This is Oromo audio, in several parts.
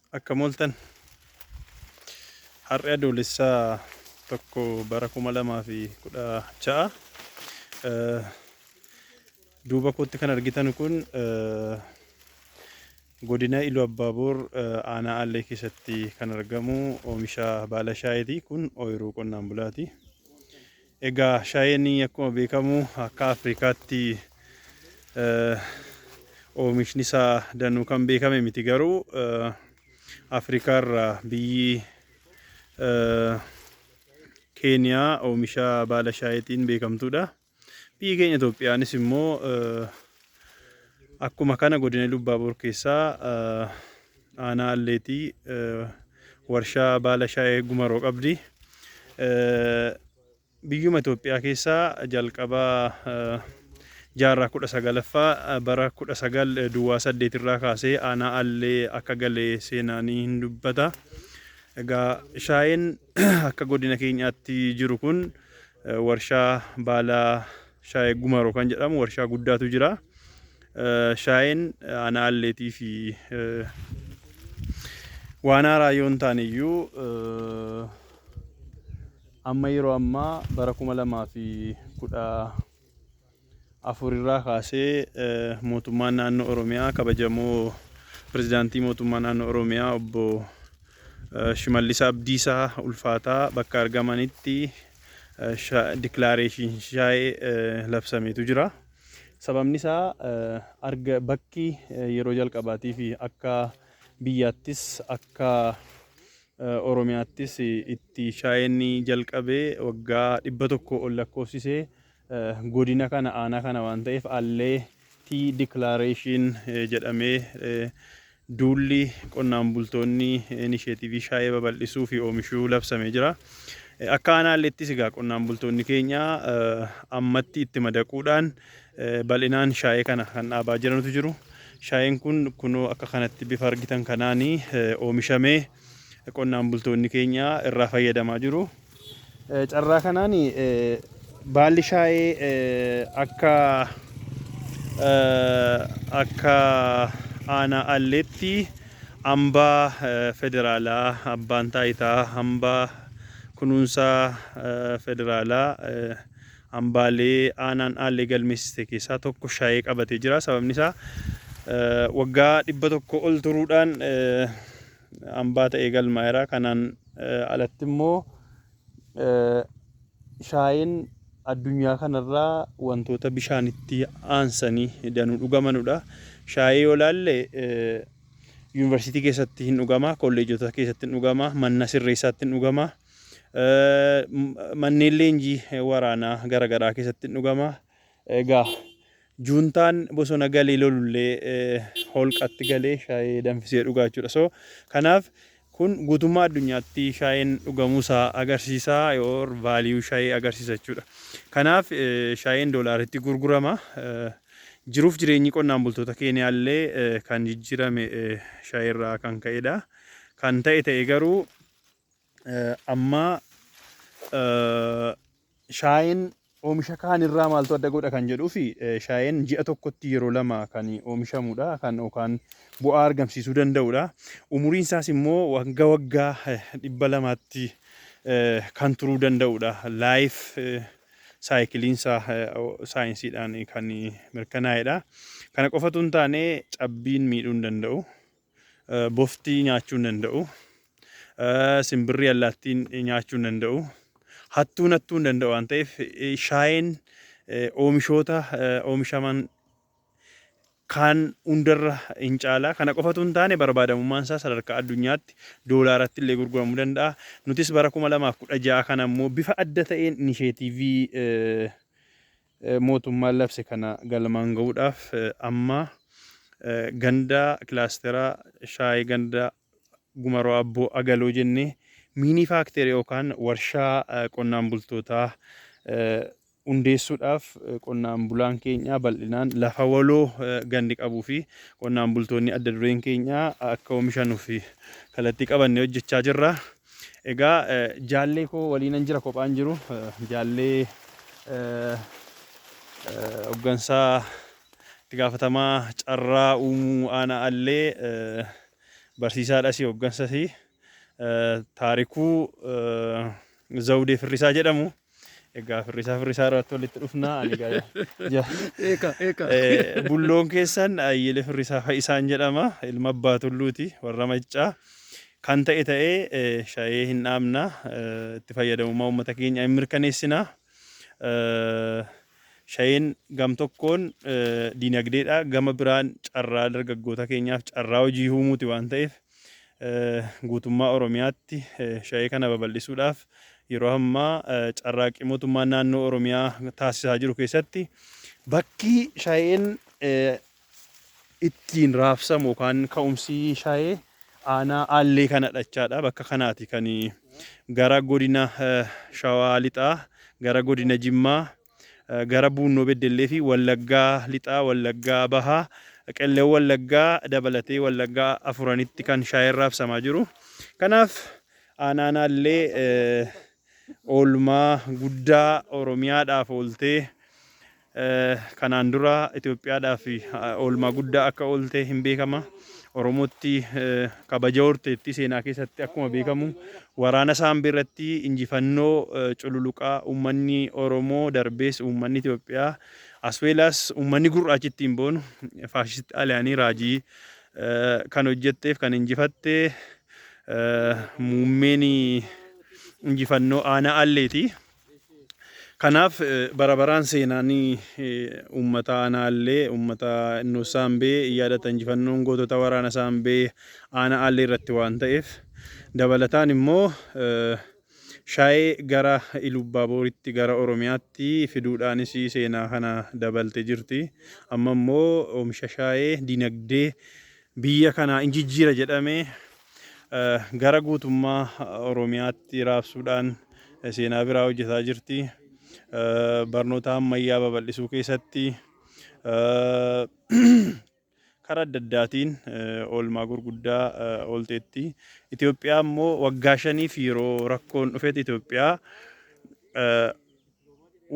Akka mooltan har'a adoolessaa tokko bara 2016 duuba kootti kan argitan kun godina Iluu Abbaaboor aanaa Allee keessatti kan argamu oomisha baala shaayeeti. Kun ooyiruu qonnaan bulaati. Egaa shaayeen akkuma beekamu akka Afrikaatti oomishni isaa danuu kan beekame miti, garuu Afrikaarraa biyyi Keeniyaa oomisha baala shaayeetiin beekamtuudha. Biyyi keenya Itoophiyaanis immoo akkuma kana godina Iluu Abbaaboor keessaa aanaa Alleetii warshaa baala shaayee Gumaroo qabdi. Biyyuma Itoophiyaa keessaa jalqabaa jaarraa 19ffaa bara 1908 irraa kaasee aanaa Allee akka galee seenaanii hin dubbata. Egaa shaayeen akka godina keenyaatti jiru kun warshaa baala shaayee Gumaroo kan jedhamu warshaa guddaatu jira. Shaayeen aanaa Alleetii fi waan haaraa yoo hin taane iyyuu amma yeroo ammaa bara 2014 irraa kaasee mootummaan naannoo Oromiyaa kabajamoo pirezidaantii mootummaa naannoo Oromiyaa obbo Shimallis Abdiisaa Ulfaataa bakka argamanitti diklaareeshin shaayee labsameetu jira. Sababni isaa bakki yeroo jalqabaatii fi akka biyyaattis akka Oromiyaattis itti shaayeen jalqabee waggaa 100 ol lakkoofsisee godina kana aanaa kana waan ta'eef Alleetii diklaareeshin jedhamee duulli qonnaan bultoonni inisheetiivii shaayee babal'isuu fi oomishuu labsamee jira. Akka aanaa Alleettis egaa qonnaan bultoonni keenya ammatti itti madaquudhaan bal'inaan shaayee kana kan dhaabaa jirantu jiru. Shaayeen kun kunoo akka kanatti bifa argitan kanaanii oomishamee qonnaan bultoonni keenya irraa fayyadamaa jiru. Carraa kanaan baalli shaayee akka aanaa Alleetti hambaa federaalaa abbaan taayitaa hambaa kunuunsaa federaalaa hambaalee aanaan Allee galmeessite keessaa tokko shaayee qabatee jira. Sababni isaa waggaa 100 ol turuudhaan hambaa ta'ee galmaa'eera. Kanaan alatti immoo shaayeen addunyaa kanarraa wantoota bishaanitti aansanii danuu dhugamanudha. Shaayee yoo ilaalle yuunivarsiitii keessatti hin dhugama, kolleejota keessatti hin dhugama, mana sirreessaatti hin dhugama, manneen leenjii waraanaa garaagaraa keessatti hin dhugama. Egaa juuntaan bosona galee lolullee holqatti galee shaayee danfisee dhugaa jechuudha. So kanaaf kun guutummaa addunyaatti shaayeen dhugamuusaa agarsiisa yoo vaaliyuu shaayee agarsiisa jechuudha. Kanaaf shaayeen doolaaritti gurgurama. Jiruuf jireenyi qonnaan bultoota keenyaallee kan jijjiirame shaayeerraa kan ka'edha. Kan ta'e garuu amma shaayeen oomisha kaanirraa maaltu adda godha kan jedhuu fi shaayeen ji'a tokkotti yeroo 2 kan oomishamudha, kan yookaan bu'aa argamsiisuu danda'udha. Umuriin isaas immoo waggaa 200tti kan turuu danda'udha. Laayif saayikiliinsaa saayinsiidhaan kan mirkanaa'edha. Kana qofatu hin taane cabbiin miidhuu hin danda'u, boftii nyaachuu hin danda'u, simbirrii allaattiin nyaachuu hin danda'u, hattuun hattuu hin danda'u waan ta'eef shaayeen oomishoota oomishaman kan hundarra hin caala. Kana qofatu hin taane barbaadamummaan isaa sadarkaa addunyaatti doolaaratti illee gurguramuu danda'a. Nutis bara 2016 kana immoo bifa adda ta'een inisheetiivii mootummaan labse kana galmaan ga'uudhaaf amma ganda kilaasteraa shaayee ganda Gumaroo Abboo Agaloo jennee miinii faakteerii yookaan warshaa qonnaan bultootaa hundeessuudhaaf qonnaan bulaan keenya bal'inaan lafa waloo gandi qabuu fi qonnaan bultoonni adda dureen keenya akka oomishanuuf kallattii qabannee hojjechaa jirra. Egaa jaallee koo waliinan jira, kophaan jiru. Jaallee hooggansaa itti gaafatamaa carraa uumuu aanaa Allee barsiisaadha si hooggansasi taarikuu zawdee firrisaa jedhamu. Egaa firrisaa irratti walitti dhufnaa ani bulloon keessan ayyeelee firrisaa isaan jedhama ilma abbaa tulluuti warra maccaa kan ta'ee shaayee hin dhaabna itti fayyadamummaa uummata keenya hin mirkaneessina. Shaayeen gam tokkoon dinagdeedha gama biraan carraa dargaggoota keenyaaf carraa hojii uumuuti waan ta'eef guutummaa Oromiyaatti shaayee kana babal'isuudhaaf yeroo ammaa carraaqqii mootummaan naannoo Oromiyaa taasisaa jiru keessatti bakki shaayeen ittiin raabsamu yookaan ka'umsi shaayee aanaa Aallee kana dhachaadha. Bakka kanaati kan gara godina Shawaa Lixaa, gara godina Jimmaa, gara Buunnoo Beddellee fi Wallaggaa Lixaa, Wallaggaa Bahaa, Qellee Wallaggaa dabalatee Wallaggaa afuranitti kan shaayeen raabsamaa jiru. Kanaaf aanaan Aallee oolmaa guddaa Oromiyaadhaaf ooltee kanaan dura Itoophiyaadhaaf oolmaa guddaa akka ooltee hin beekama. Oromootti kabaja horteetti seenaa keessatti akkuma beekamu waraana Saambee irratti injifannoo cululuqaa uummanni Oromoo darbees uummanni Itoophiyaa asweelaas uummanni gurraachi ittiin boonu faashisti Xaaliyaanii raajii kan hojjetteef kan injifatte muummeen injifannoo aanaa Aalleeti. Kanaaf barabaraan seenaan uummata aanaa Aallee uummata innoo Saambee yaadata injifannoon gootota waraana Saambee aanaa Aallee irratti waan ta'eef dabalataan immoo shaayee gara Ilubaabooritti gara Oromiyaatti fiduudhaanis seenaa kana dabalte jirti. Amma immoo oomisha shaayee dinagdee biyya kanaa injijjiira jedhamee gara guutummaa Oromiyaatti raabsuudhaan seenaa biraa hojjetaa jirti. Barnoota ammayyaa babal'isuu keessatti karaa adda addaatiin oolmaa gurguddaa oolteetti. Itoophiyaa immoo waggaa 5f yeroo rakkoon dhufetti Itoophiyaa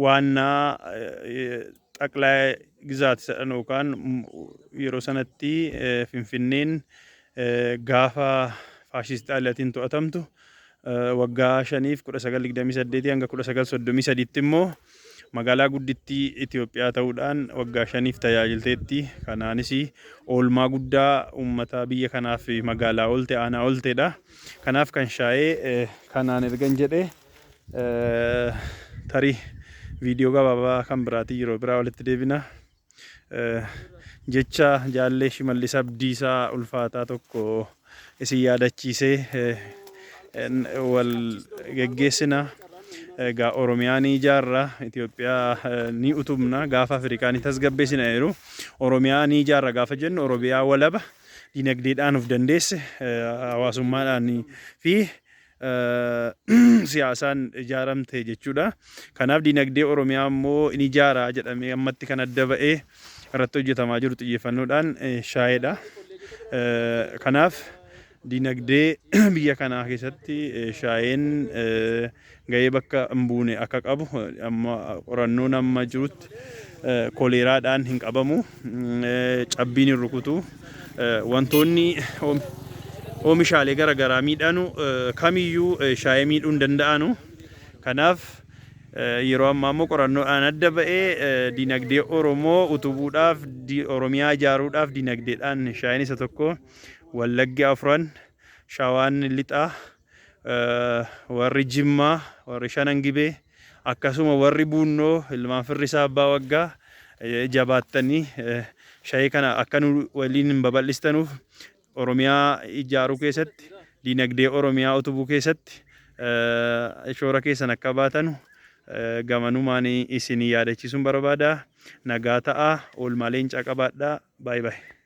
waannaa xaqlaa gizaati jedhan yookaan yeroo sanatti Finfinneen gaafa faashisti Xaaliyaatiin to'atamtu waggaa 5f 1928 hanga 1933 immoo magaalaa guddittii Itoophiyaa ta'uudhaan waggaa 5f tajaajilteetti. Kanaanis oolmaa guddaa uummata biyya kanaaf magaalaa oolte aanaa ooltedha. Kanaaf kan shaayee kanaan ergan jedhee tarii viidiyoo gabaabaa kan biraatii yeroo biraa walitti deebina. Jecha jaallee Shimallis Abdiisaa ulfaataa tokko isin yaadachiisee wal geggeessina. Egaa Oromiyaa ni ijaarra, Itoophiyaa ni utubna, gaafa Afrikaa ni tasgabbeessina jiru. Oromiyaa ni ijaarra gaafa jennu Oromiyaa walaba dinagdeedhaan of dandeesse hawaasummaadhaan fi siyaasaan ijaaramte jechuudha. Kanaaf dinagdee Oromiyaa immoo ni ijaara jedhamee ammatti kan adda ba'ee irratti hojjetamaa jiru xiyyeeffannoodhaan shaayeedha. Kanaaf dinagdee biyya kanaa keessatti shaayeen gahee bakka hin buune akka qabu amma qorannoon amma jirutti koleeraadhaan hin qabamu, cabbiin hin rukutu, wantoonni oomishaalee garaagaraa miidhanu kamiyyuu shaayee miidhuu hin danda'anu. Kanaaf yeroo ammaa immoo qorannoodhaan adda ba'ee dinagdee Oromoo utubuudhaaf Oromiyaa ijaaruudhaaf dinagdeedhaan shaayeen isa tokko. Wallaggi afran, Shawaan Lixaa, warri Jimmaa, warri Shanan Gibee, akkasuma warri Buunnoo ilmaan firrisaa abbaa waggaa jabaattanii shaayee kana akka nu waliin babal'istanuuf Oromiyaa ijaaruu keessatti dinagdee Oromiyaa utubuu keessatti shoora keessan akka baatanu gamanumaan isin yaadachiisuun barbaada. Nagaa ta'aa, oolmaa leencaa qabaadhaa. Baay'ee baay'ee.